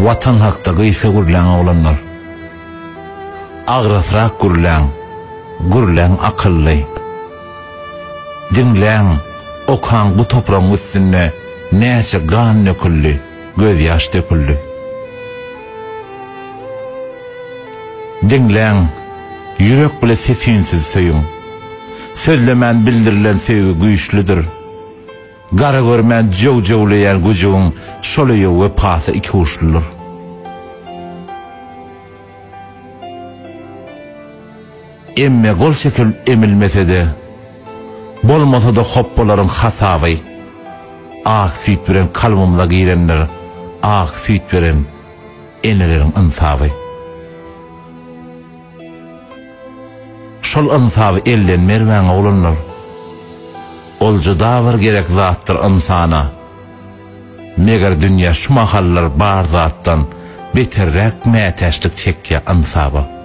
Vatan hakda gıyfe gürlen oğlanlar. Ağrısrak gürlen akıllı. Dinlen, okan bu toprağın üstüne neyse gan döküldü, göz yaş döküldü. Dinlen, yürek bile sesinsiz söyün. Sözlemen bildirilen sevgi güçlüdür. Gara görmen cevcevleyen gücün şoluyu ve pası iki uçlulur. Emme gol şekil emilmese de, bolmasa da hoppoların hasabı, ağ süt veren kalbimda girenler, ağ süt veren enelerin insabı. Şol insabı elden merven oğlanlar, olcuda var gerek zattır insana. Meğer dünya şu mahallar bar zattan beterrek meteşlik çekke insabı.